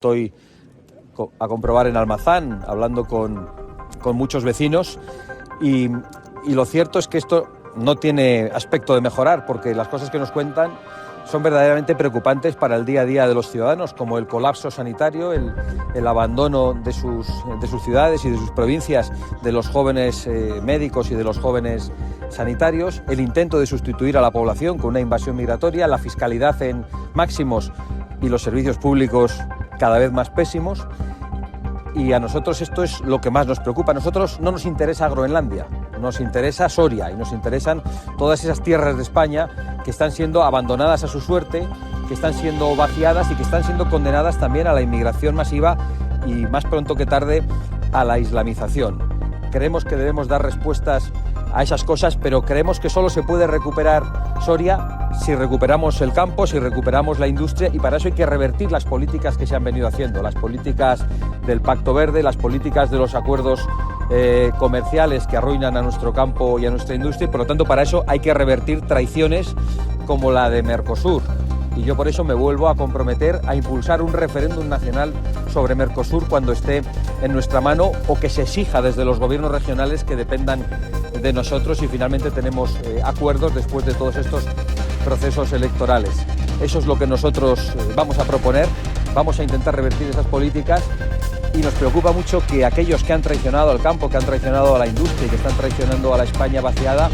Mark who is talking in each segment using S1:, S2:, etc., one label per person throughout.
S1: vuelto hoy a comprobar en Almazán, hablando con muchos vecinos, y lo cierto es que esto no tiene aspecto de mejorar, porque las cosas que nos cuentan son verdaderamente preocupantes para el día a día de los ciudadanos, como el colapso sanitario, el abandono de sus ciudades y de sus provincias, de los jóvenes médicos y de los jóvenes sanitarios, el intento de sustituir a la población con una invasión migratoria, la fiscalidad en máximos y los servicios públicos cada vez más pésimos. Y a nosotros esto es lo que más nos preocupa. A nosotros no nos interesa Groenlandia, nos interesa Soria y nos interesan todas esas tierras de España que están siendo abandonadas a su suerte, que están siendo vaciadas y que están siendo condenadas también a la inmigración masiva y más pronto que tarde a la islamización. Creemos que debemos dar respuestas a esas cosas, pero creemos que solo se puede recuperar Soria si recuperamos el campo, si recuperamos la industria, y para eso hay que revertir las políticas que se han venido haciendo, las políticas del Pacto Verde, las políticas de los acuerdos comerciales que arruinan a nuestro campo y a nuestra industria, y por lo tanto para eso hay que revertir traiciones como la de Mercosur. Y yo por eso me vuelvo a comprometer a impulsar un referéndum nacional sobre Mercosur cuando esté en nuestra mano, o que se exija desde los gobiernos regionales que dependan de nosotros y finalmente tenemos acuerdos después de todos estos procesos electorales. Eso es lo que nosotros vamos a proponer, vamos a intentar revertir esas políticas, y nos preocupa mucho que aquellos que han traicionado al campo, que han traicionado a la industria y que están traicionando a la España vaciada,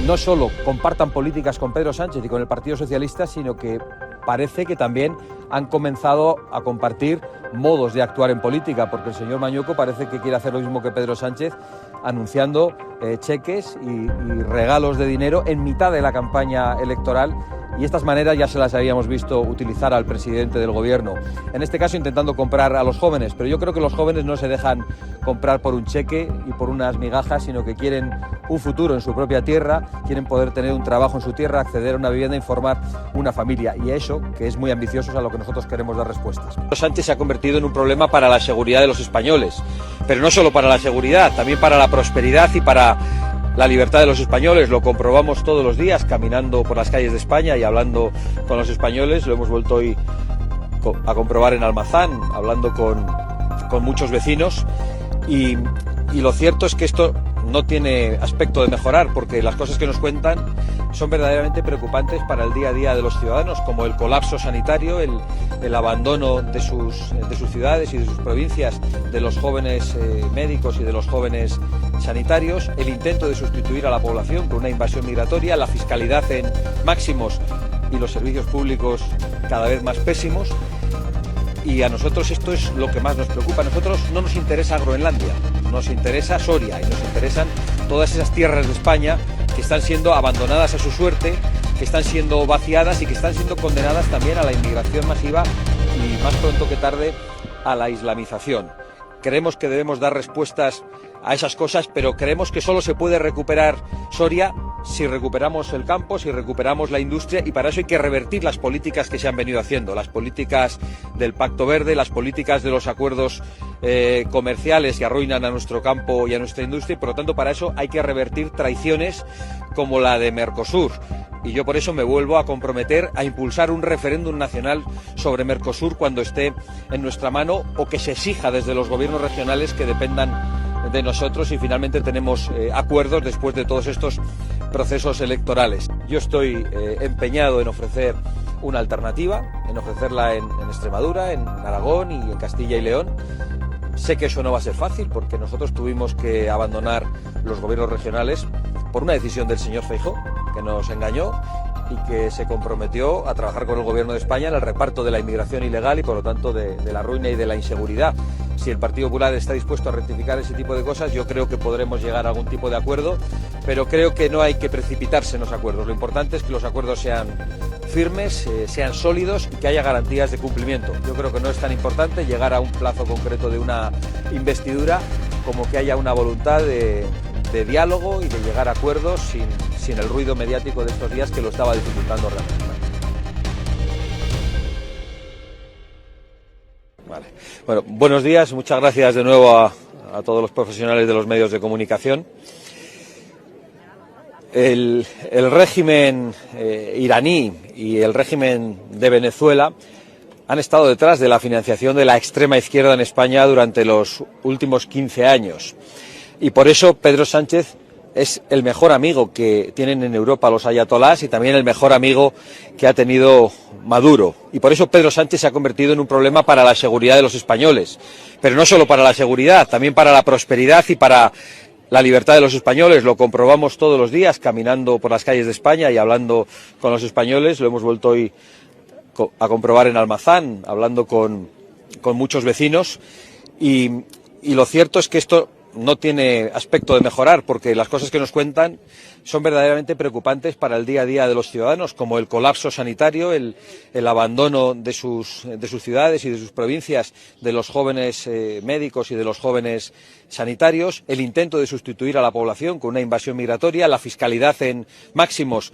S1: no solo compartan políticas con Pedro Sánchez y con el Partido Socialista, sino que parece que también han comenzado a compartir modos de actuar en política, porque el señor Mañueco parece que quiere hacer lo mismo que Pedro Sánchez, anunciando cheques y regalos de dinero en mitad de la campaña electoral, y estas maneras ya se las habíamos visto utilizar al presidente del gobierno, en este caso intentando comprar a los jóvenes, pero yo creo que los jóvenes no se dejan comprar por un cheque y por unas migajas, sino que quieren un futuro en su propia tierra, quieren poder tener un trabajo en su tierra, acceder a una vivienda y formar una familia, y a eso, que es muy ambicioso, es a lo que nosotros queremos dar respuestas. Sánchez se ha convertido en un problema para la seguridad de los españoles, pero no solo para la seguridad, también para la prosperidad y para la libertad de los españoles. Lo comprobamos todos los días caminando por las calles de España y hablando con los españoles. Lo hemos vuelto hoy a comprobar en Almazán, hablando con muchos vecinos, y lo cierto es que esto no tiene aspecto de mejorar, porque las cosas que nos cuentan son verdaderamente preocupantes para el día a día de los ciudadanos, como el colapso sanitario, el abandono de sus ciudades y de sus provincias, de los jóvenes médicos y de los jóvenes sanitarios, el intento de sustituir a la población con una invasión migratoria, la fiscalidad en máximos y los servicios públicos cada vez más pésimos. Y a nosotros esto es lo que más nos preocupa. A nosotros no nos interesa Groenlandia, nos interesa Soria y nos interesan todas esas tierras de España que están siendo abandonadas a su suerte, que están siendo vaciadas y que están siendo condenadas también a la inmigración masiva y más pronto que tarde a la islamización. Creemos que debemos dar respuestas a esas cosas, pero creemos que solo se puede recuperar Soria si recuperamos el campo, si recuperamos la industria, y para eso hay que revertir las políticas que se han venido haciendo, las políticas del Pacto Verde, las políticas de los acuerdos comerciales que arruinan a nuestro campo y a nuestra industria, y por lo tanto para eso hay que revertir traiciones como la de Mercosur. Y yo por eso me vuelvo a comprometer a impulsar un referéndum nacional sobre Mercosur cuando esté en nuestra mano, o que se exija desde los gobiernos regionales que dependan de nosotros y finalmente tenemos acuerdos después de todos estos procesos electorales. Yo estoy empeñado en ofrecer una alternativa, en ofrecerla en Extremadura, en Aragón y en Castilla y León. Sé que eso no va a ser fácil, porque nosotros tuvimos que abandonar los gobiernos regionales por una decisión del señor Feijóo, que nos engañó y que se comprometió a trabajar con el gobierno de España en el reparto de la inmigración ilegal y por lo tanto de la ruina y de la inseguridad. Si el Partido Popular está dispuesto a rectificar ese tipo de cosas, yo creo que podremos llegar a algún tipo de acuerdo, pero creo que no hay que precipitarse en los acuerdos. Lo importante es que los acuerdos sean firmes, sean sólidos y que haya garantías de cumplimiento. Yo creo que no es tan importante llegar a un plazo concreto de una investidura como que haya una voluntad de diálogo y de llegar a acuerdos sin el ruido mediático de estos días que lo estaba dificultando realmente. Vale. Bueno, buenos días, muchas gracias de nuevo a todos los profesionales de los medios de comunicación. El régimen iraní y el régimen de Venezuela han estado detrás de la financiación de la extrema izquierda en España durante los últimos 15 años. Y por eso Pedro Sánchez es el mejor amigo que tienen en Europa los ayatolás y también el mejor amigo que ha tenido Maduro. Y por eso Pedro Sánchez se ha convertido en un problema para la seguridad de los españoles. Pero no solo para la seguridad, también para la prosperidad y para la libertad de los españoles. Lo comprobamos todos los días caminando por las calles de España y hablando con los españoles. Lo hemos vuelto hoy a comprobar en Almazán, hablando con muchos vecinos. Y lo cierto es que esto no tiene aspecto de mejorar, porque las cosas que nos cuentan son verdaderamente preocupantes para el día a día de los ciudadanos, como el colapso sanitario, el abandono de sus ciudades y de sus provincias, de los jóvenes médicos y de los jóvenes sanitarios, el intento de sustituir a la población con una invasión migratoria, la fiscalidad en máximos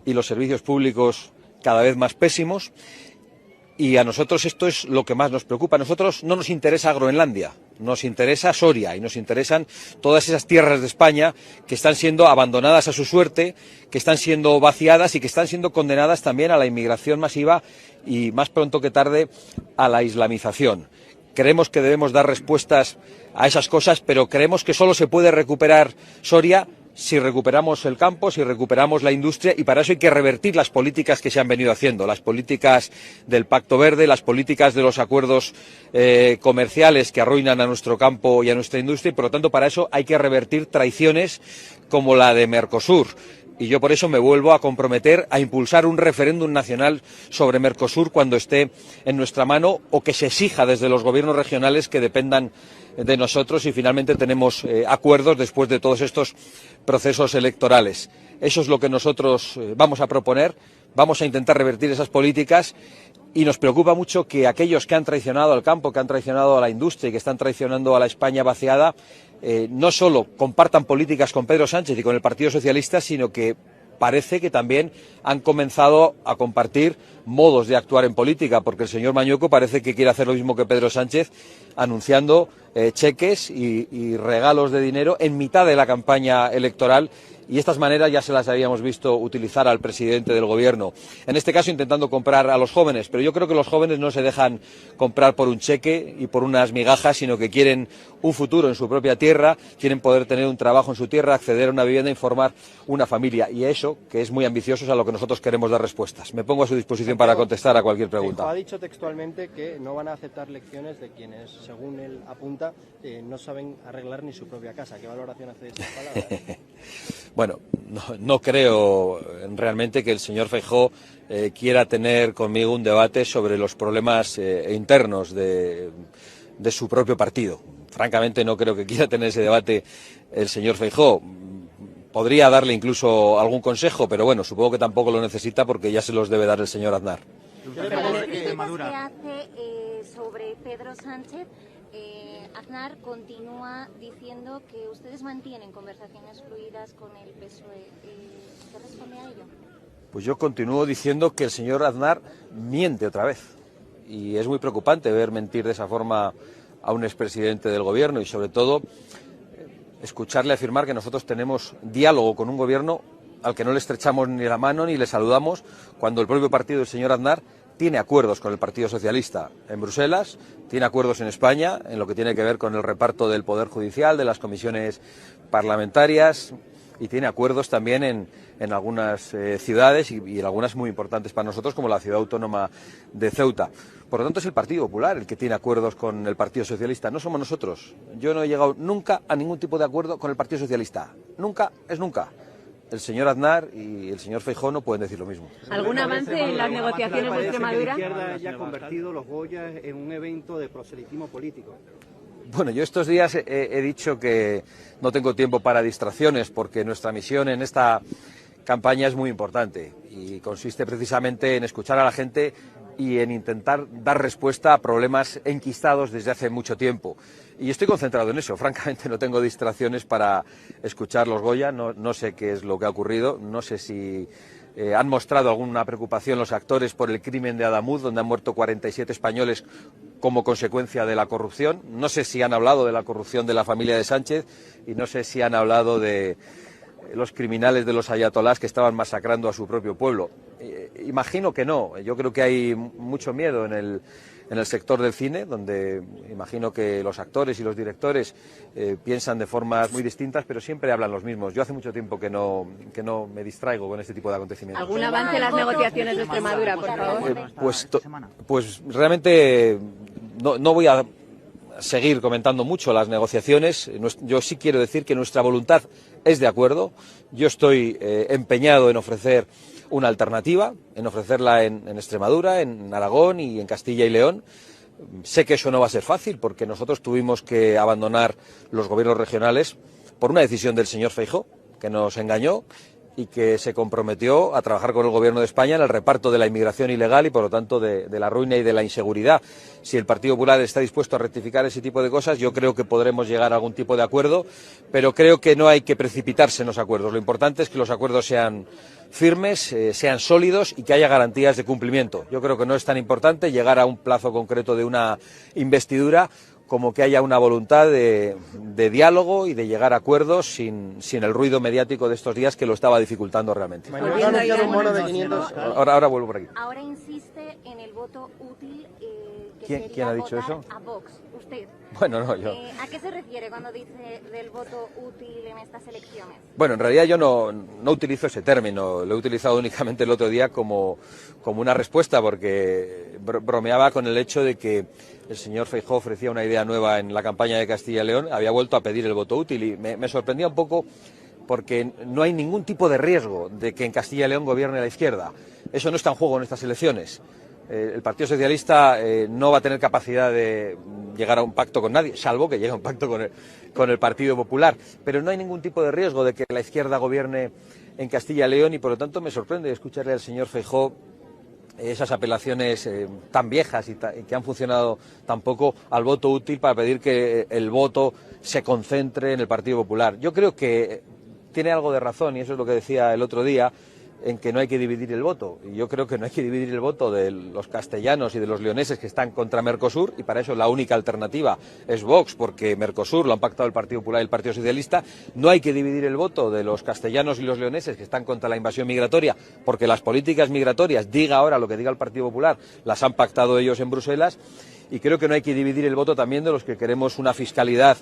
S1: y los servicios públicos cada vez más pésimos. Y a nosotros esto es lo que más nos preocupa. A nosotros no nos interesa Groenlandia, nos interesa Soria y nos interesan todas esas tierras de España que están siendo abandonadas a su suerte, que están siendo vaciadas y que están siendo condenadas también a la inmigración masiva y, más pronto que tarde, a la islamización. Creemos que debemos dar respuestas a esas cosas, pero creemos que solo se puede recuperar Soria si recuperamos el campo, si recuperamos la industria, y para eso hay que revertir las políticas que se han venido haciendo, las políticas del Pacto Verde, las políticas de los acuerdos comerciales que arruinan a nuestro campo y a nuestra industria, y por lo tanto para eso hay que revertir traiciones como la de Mercosur. Y yo por eso me vuelvo a comprometer a impulsar un referéndum nacional sobre Mercosur cuando esté en nuestra mano, o que se exija desde los gobiernos regionales que dependan de nosotros y finalmente tenemos acuerdos después de todos estos procesos electorales. Eso es lo que nosotros vamos a proponer, vamos a intentar revertir esas políticas, y nos preocupa mucho que aquellos que han traicionado al campo, que han traicionado a la industria y que están traicionando a la España vaciada, no solo compartan políticas con Pedro Sánchez y con el Partido Socialista, sino que parece que también han comenzado a compartir modos de actuar en política, porque el señor Mañueco parece que quiere hacer lo mismo que Pedro Sánchez, anunciando cheques y regalos de dinero en mitad de la campaña electoral, y estas maneras ya se las habíamos visto utilizar al presidente del Gobierno, en este caso intentando comprar a los jóvenes, pero yo creo que los jóvenes no se dejan comprar por un cheque y por unas migajas, sino que quieren un futuro en su propia tierra, quieren poder tener un trabajo en su tierra, acceder a una vivienda y formar una familia, y a eso, que es muy ambicioso, es a lo que nosotros queremos dar respuestas. Me pongo a su disposición para contestar a cualquier pregunta.
S2: Ha dicho textualmente que no van a aceptar lecciones de quienes, según él apunta, no saben arreglar ni su propia casa. ¿Qué valoración hace de estas palabras?
S1: Bueno, no creo realmente que el señor Feijóo quiera tener conmigo un debate sobre los problemas internos de su propio partido. Francamente no creo que quiera tener ese debate el señor Feijóo. Podría darle incluso algún consejo, pero bueno, supongo que tampoco lo necesita porque ya se los debe dar el señor Aznar.
S3: ¿Qué le parece sobre Pedro Sánchez? Aznar continúa diciendo que ustedes mantienen conversaciones fluidas con el PSOE. ¿Qué responde a ello?
S1: Pues yo continúo diciendo que el señor Aznar miente otra vez. Y es muy preocupante ver mentir de esa forma a un expresidente del Gobierno, y sobre todo escucharle afirmar que nosotros tenemos diálogo con un Gobierno al que no le estrechamos ni la mano ni le saludamos, cuando el propio partido del señor Aznar tiene acuerdos con el Partido Socialista en Bruselas, tiene acuerdos en España en lo que tiene que ver con el reparto del Poder Judicial, de las comisiones parlamentarias, y tiene acuerdos también en algunas ciudades y en algunas muy importantes para nosotros, como la ciudad autónoma de Ceuta. Por lo tanto, es el Partido Popular el que tiene acuerdos con el Partido Socialista, no somos nosotros. Yo no he llegado nunca a ningún tipo de acuerdo con el Partido Socialista. Nunca es nunca. El señor Aznar y el señor Feijóo no pueden decir lo mismo.
S4: ¿Algún avance en las negociaciones de Extremadura?
S2: La izquierda ya ha convertido los Goyas en un evento de proselitismo político.
S1: Bueno, yo estos días he dicho que no tengo tiempo para distracciones, porque nuestra misión en esta campaña es muy importante y consiste precisamente en escuchar a la gente y en intentar dar respuesta a problemas enquistados desde hace mucho tiempo. Y estoy concentrado en eso. Francamente no tengo distracciones para escuchar los Goya, no sé qué es lo que ha ocurrido, no sé si han mostrado alguna preocupación los actores por el crimen de Adamuz, donde han muerto 47 españoles como consecuencia de la corrupción. No sé si han hablado de la corrupción de la familia de Sánchez y no sé si han hablado de los criminales de los ayatolás que estaban masacrando a su propio pueblo. Imagino que no. Yo creo que hay mucho miedo en el sector del cine, donde imagino que los actores y los directores piensan de formas muy distintas, pero siempre hablan los mismos. Yo hace mucho tiempo que no me distraigo con este tipo de acontecimientos.
S4: ¿Algún avance en las negociaciones de Extremadura, por favor?
S1: Pues realmente no voy a seguir comentando mucho las negociaciones. Yo sí quiero decir que nuestra voluntad es de acuerdo. Yo estoy empeñado en ofrecer una alternativa, en ofrecerla en Extremadura, en Aragón y en Castilla y León. Sé que eso no va a ser fácil porque nosotros tuvimos que abandonar los gobiernos regionales por una decisión del señor Feijóo, que nos engañó y que se comprometió a trabajar con el Gobierno de España en el reparto de la inmigración ilegal y, por lo tanto, de la ruina y de la inseguridad. Si el Partido Popular está dispuesto a rectificar ese tipo de cosas, yo creo que podremos llegar a algún tipo de acuerdo, pero creo que no hay que precipitarse en los acuerdos. Lo importante es que los acuerdos sean firmes, sean sólidos y que haya garantías de cumplimiento. Yo creo que no es tan importante llegar a un plazo concreto de una investidura como que haya una voluntad de diálogo y de llegar a acuerdos sin el ruido mediático de estos días que lo estaba dificultando realmente. Ahora vuelvo por aquí.
S3: Ahora insiste en el voto útil
S1: ¿Quién ha dicho eso?
S3: A Vox, usted.
S1: Bueno, no, yo.
S3: ¿A qué se refiere cuando dice del voto útil en estas elecciones?
S1: Bueno, en realidad yo no utilizo ese término, lo he utilizado únicamente el otro día como una respuesta, porque bromeaba con el hecho de que el señor Feijóo ofrecía una idea nueva en la campaña de Castilla y León, había vuelto a pedir el voto útil y me sorprendía un poco porque no hay ningún tipo de riesgo de que en Castilla y León gobierne la izquierda. Eso no está en juego en estas elecciones. El Partido Socialista no va a tener capacidad de llegar a un pacto con nadie, salvo que llegue a un pacto con el Partido Popular. Pero no hay ningún tipo de riesgo de que la izquierda gobierne en Castilla y León y, por lo tanto, me sorprende escucharle al señor Feijóo esas apelaciones tan viejas y que han funcionado tan poco al voto útil para pedir que el voto se concentre en el Partido Popular. Yo creo que tiene algo de razón, y eso es lo que decía el otro día, en que no hay que dividir el voto. Y yo creo que no hay que dividir el voto de los castellanos y de los leoneses que están contra Mercosur, y para eso la única alternativa es Vox, porque Mercosur lo han pactado el Partido Popular y el Partido Socialista. No hay que dividir el voto de los castellanos y los leoneses que están contra la invasión migratoria, porque las políticas migratorias, diga ahora lo que diga el Partido Popular, las han pactado ellos en Bruselas. Y creo que no hay que dividir el voto también de los que queremos una fiscalidad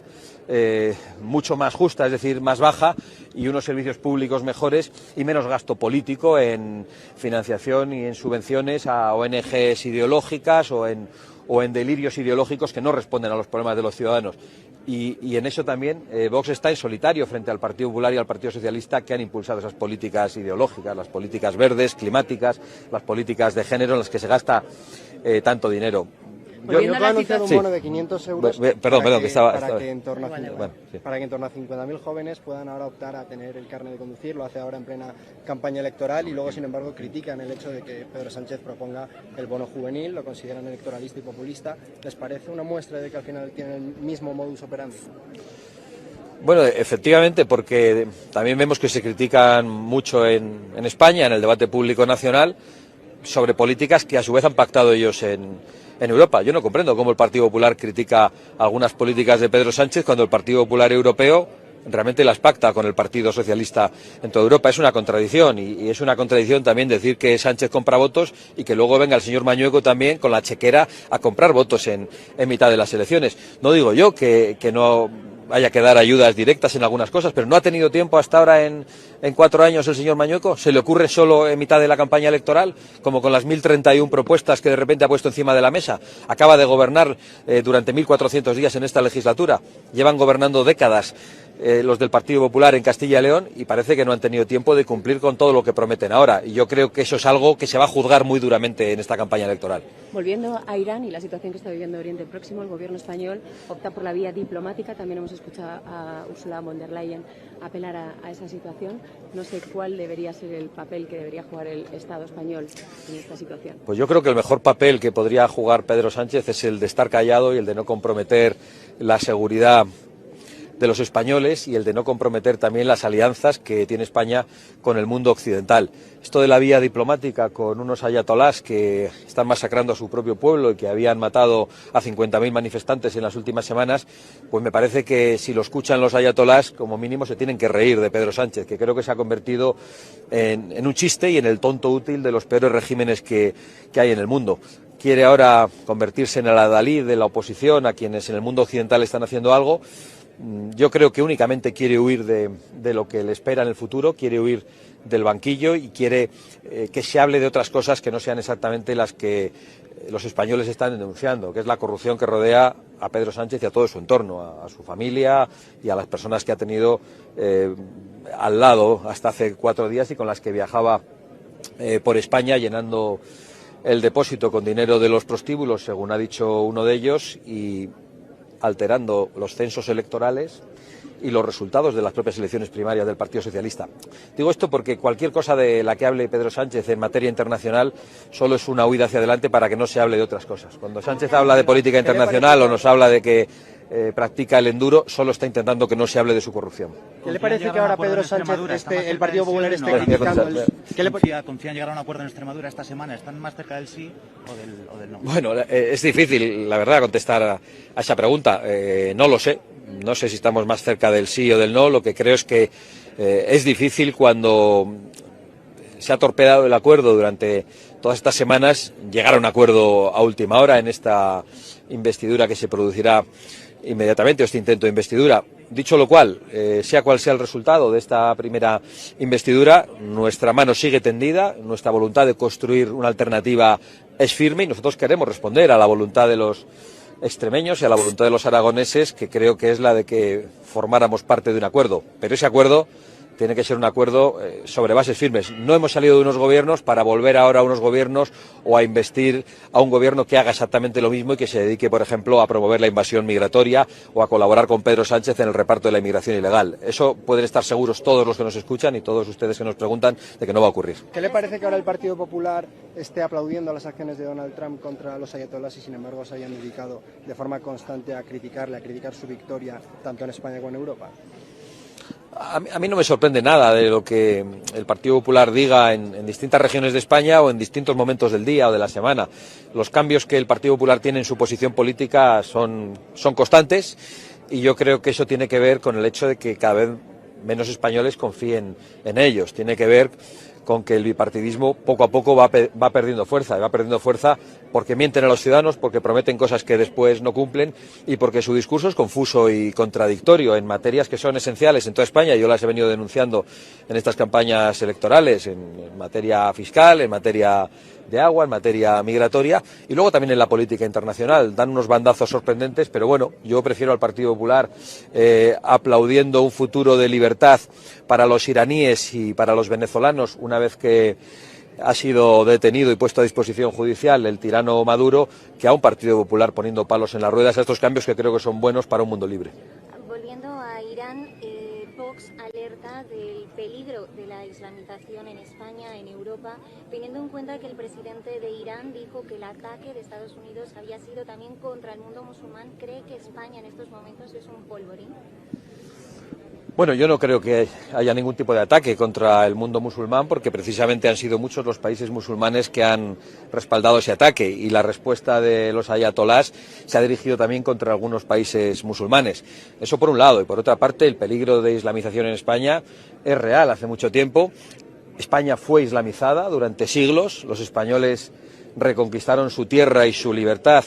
S1: mucho más justa, es decir, más baja, y unos servicios públicos mejores y menos gasto político en financiación y en subvenciones a ONGs ideológicas o en delirios ideológicos que no responden a los problemas de los ciudadanos. Y en eso también Vox está en solitario frente al Partido Popular y al Partido Socialista, que han impulsado esas políticas ideológicas, las políticas verdes, climáticas, las políticas de género en las que se gasta tanto dinero.
S2: Yo puedo anunciar un bono de 500 euros para que en torno a 50.000 jóvenes puedan ahora optar a tener el carnet de conducir. Lo hace ahora en plena campaña electoral y luego, sin embargo, critican el hecho de que Pedro Sánchez proponga el bono juvenil, lo consideran electoralista y populista. ¿Les parece una muestra de que al final tienen el mismo modus operandi?
S1: Bueno, efectivamente, porque también vemos que se critican mucho en España, en el debate público nacional, sobre políticas que a su vez han pactado ellos en Europa. Yo no comprendo cómo el Partido Popular critica algunas políticas de Pedro Sánchez cuando el Partido Popular Europeo realmente las pacta con el Partido Socialista en toda Europa. Es una contradicción, y es una contradicción también decir que Sánchez compra votos y que luego venga el señor Mañueco también con la chequera a comprar votos en mitad de las elecciones. No digo yo que no haya que dar ayudas directas en algunas cosas, pero no ha tenido tiempo hasta ahora en 4 años el señor Mañueco. ¿Se le ocurre solo en mitad de la campaña electoral, como con las 1031 propuestas que de repente ha puesto encima de la mesa? Acaba de gobernar durante 1400 días en esta legislatura. Llevan gobernando décadas los del Partido Popular en Castilla y León, y parece que no han tenido tiempo de cumplir con todo lo que prometen ahora. Y yo creo que eso es algo que se va a juzgar muy duramente en esta campaña electoral.
S4: Volviendo a Irán y la situación que está viviendo Oriente Próximo, el gobierno español opta por la vía diplomática. También hemos escuchado a Ursula von der Leyen apelar a esa situación. No sé cuál debería ser el papel que debería jugar el Estado español en esta situación.
S1: Pues yo creo que el mejor papel que podría jugar Pedro Sánchez es el de estar callado y el de no comprometer la seguridad de los españoles y el de no comprometer también las alianzas que tiene España con el mundo occidental. Esto de la vía diplomática con unos ayatolás que están masacrando a su propio pueblo y que habían matado a 50.000 manifestantes en las últimas semanas, pues me parece que si lo escuchan los ayatolás, como mínimo se tienen que reír de Pedro Sánchez, que creo que se ha convertido en un chiste y en el tonto útil de los peores regímenes que hay en el mundo. Quiere ahora convertirse en el adalid de la oposición a quienes en el mundo occidental están haciendo algo. Yo creo que únicamente quiere huir de lo que le espera en el futuro, quiere huir del banquillo y quiere que se hable de otras cosas que no sean exactamente las que los españoles están denunciando, que es la corrupción que rodea a Pedro Sánchez y a todo su entorno, a su familia y a las personas que ha tenido al lado hasta hace 4 días y con las que viajaba por España llenando el depósito con dinero de los prostíbulos, según ha dicho uno de ellos, y alterando los censos electorales y los resultados de las propias elecciones primarias del Partido Socialista. Digo esto porque cualquier cosa de la que hable Pedro Sánchez en materia internacional solo es una huida hacia adelante para que no se hable de otras cosas. Cuando Sánchez habla de política internacional o nos habla de que practica el enduro, solo está intentando que no se hable de su corrupción.
S2: ¿Qué le parece que ahora Pedro Sánchez, el Partido Popular, esté criticando?
S5: ¿Confía en llegar a un acuerdo en Extremadura esta semana? ¿Están más cerca del sí o del no?
S1: Bueno, es difícil, la verdad, contestar a esa pregunta. No lo sé. No sé si estamos más cerca del sí o del no. Lo que creo es que es difícil cuando se ha torpedado el acuerdo durante todas estas semanas llegar a un acuerdo a última hora en esta investidura que se producirá inmediatamente, o este intento de investidura. Dicho lo cual, sea cual sea el resultado de esta primera investidura, nuestra mano sigue tendida, nuestra voluntad de construir una alternativa es firme y nosotros queremos responder a la voluntad de los extremeños y a la voluntad de los aragoneses, que creo que es la de que formáramos parte de un acuerdo. Pero ese acuerdo tiene que ser un acuerdo sobre bases firmes. No hemos salido de unos gobiernos para volver ahora a unos gobiernos o a investir a un gobierno que haga exactamente lo mismo y que se dedique, por ejemplo, a promover la invasión migratoria o a colaborar con Pedro Sánchez en el reparto de la inmigración ilegal. Eso pueden estar seguros todos los que nos escuchan y todos ustedes que nos preguntan de que no va a ocurrir.
S2: ¿Qué le parece que ahora el Partido Popular esté aplaudiendo las acciones de Donald Trump contra los ayatolás y, sin embargo, se hayan dedicado de forma constante a criticarle, a criticar su victoria tanto en España como en Europa?
S1: A mí no me sorprende nada de lo que el Partido Popular diga en distintas regiones de España o en distintos momentos del día o de la semana. Los cambios que el Partido Popular tiene en su posición política son constantes y yo creo que eso tiene que ver con el hecho de que cada vez menos españoles confíen en ellos. Tiene que ver con que el bipartidismo poco a poco va perdiendo fuerza, y va perdiendo fuerza porque mienten a los ciudadanos, porque prometen cosas que después no cumplen y porque su discurso es confuso y contradictorio en materias que son esenciales en toda España. Yo las he venido denunciando en estas campañas electorales, en materia fiscal, en materia de agua, en materia migratoria y luego también en la política internacional. Dan unos bandazos sorprendentes, pero bueno, yo prefiero al Partido Popular aplaudiendo un futuro de libertad para los iraníes y para los venezolanos una vez que ha sido detenido y puesto a disposición judicial el tirano Maduro, que a un Partido Popular poniendo palos en las ruedas a estos cambios que creo que son buenos para un mundo libre.
S3: Volviendo a Irán, Vox alerta del peligro de la islamización en España, en Europa, teniendo en cuenta que el presidente de Irán dijo que el ataque de Estados Unidos había sido también contra el mundo musulmán. ¿Cree que España en estos momentos es un polvorín?
S1: Bueno, yo no creo que haya ningún tipo de ataque contra el mundo musulmán porque precisamente han sido muchos los países musulmanes que han respaldado ese ataque y la respuesta de los ayatolás se ha dirigido también contra algunos países musulmanes. Eso por un lado. Y por otra parte, el peligro de islamización en España es real hace mucho tiempo. España fue islamizada durante siglos. Los españoles reconquistaron su tierra y su libertad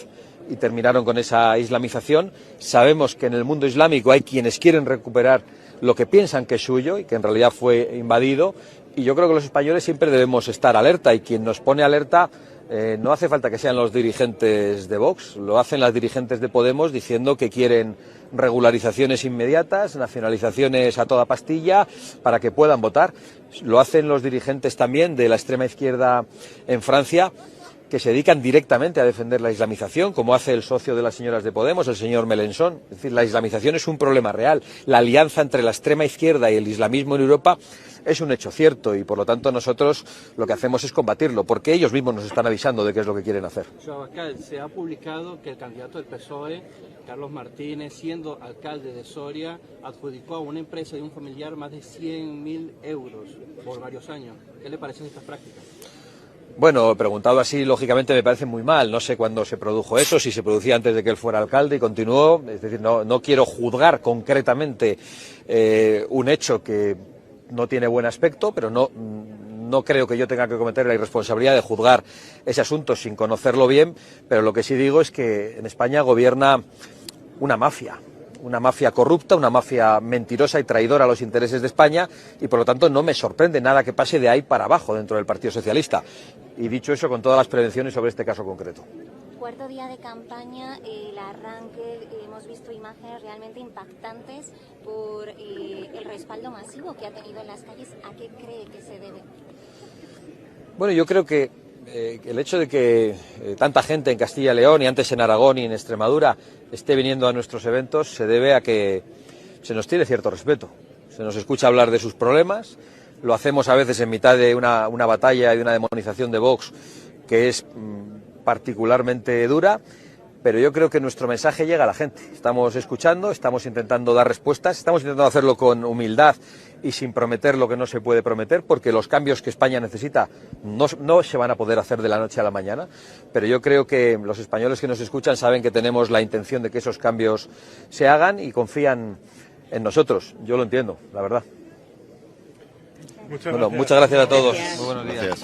S1: y terminaron con esa islamización. Sabemos que en el mundo islámico hay quienes quieren recuperar lo que piensan que es suyo y que en realidad fue invadido, y yo creo que los españoles siempre debemos estar alerta, y quien nos pone alerta no hace falta que sean los dirigentes de Vox, lo hacen las dirigentes de Podemos diciendo que quieren regularizaciones inmediatas, nacionalizaciones a toda pastilla para que puedan votar, lo hacen los dirigentes también de la extrema izquierda en Francia. que se dedican directamente a defender la islamización, como hace el socio de las señoras de Podemos, el señor Mélenchon. Es decir, la islamización es un problema real. La alianza entre la extrema izquierda y el islamismo en Europa es un hecho cierto y, por lo tanto, nosotros lo que hacemos es combatirlo, porque ellos mismos nos están avisando de qué es lo que quieren hacer.
S6: Se ha publicado que el candidato del PSOE, Carlos Martínez, siendo alcalde de Soria, adjudicó a una empresa de un familiar más de 100.000 euros por varios años. ¿Qué le parecen estas prácticas?
S1: Bueno, preguntado así, lógicamente me parece muy mal. No sé cuándo se produjo eso, si se producía antes de que él fuera alcalde y continuó. Es decir, no quiero juzgar concretamente un hecho que no tiene buen aspecto, pero no creo que yo tenga que cometer la irresponsabilidad de juzgar ese asunto sin conocerlo bien. Pero lo que sí digo es que en España gobierna una mafia corrupta, una mafia mentirosa y traidora a los intereses de España, y por lo tanto no me sorprende nada que pase de ahí para abajo dentro del Partido Socialista. Y dicho eso, con todas las prevenciones sobre este caso concreto.
S3: Cuarto día de campaña, el arranque, hemos visto imágenes realmente impactantes por el respaldo masivo que ha tenido en las calles. ¿A qué cree que se debe?
S1: Bueno, yo creo que el hecho de que tanta gente en Castilla y León y antes en Aragón y en Extremadura esté viniendo a nuestros eventos se debe a que se nos tiene cierto respeto. Se nos escucha hablar de sus problemas, lo hacemos a veces en mitad de una batalla y de una demonización de Vox que es particularmente dura, pero yo creo que nuestro mensaje llega a la gente. Estamos escuchando, estamos intentando dar respuestas, estamos intentando hacerlo con humildad y sin prometer lo que no se puede prometer, porque los cambios que España necesita no se van a poder hacer de la noche a la mañana, pero yo creo que los españoles que nos escuchan saben que tenemos la intención de que esos cambios se hagan y confían en nosotros. Yo lo entiendo, la verdad.
S7: Muchas gracias
S1: a todos. Muy buenos días.
S7: Gracias.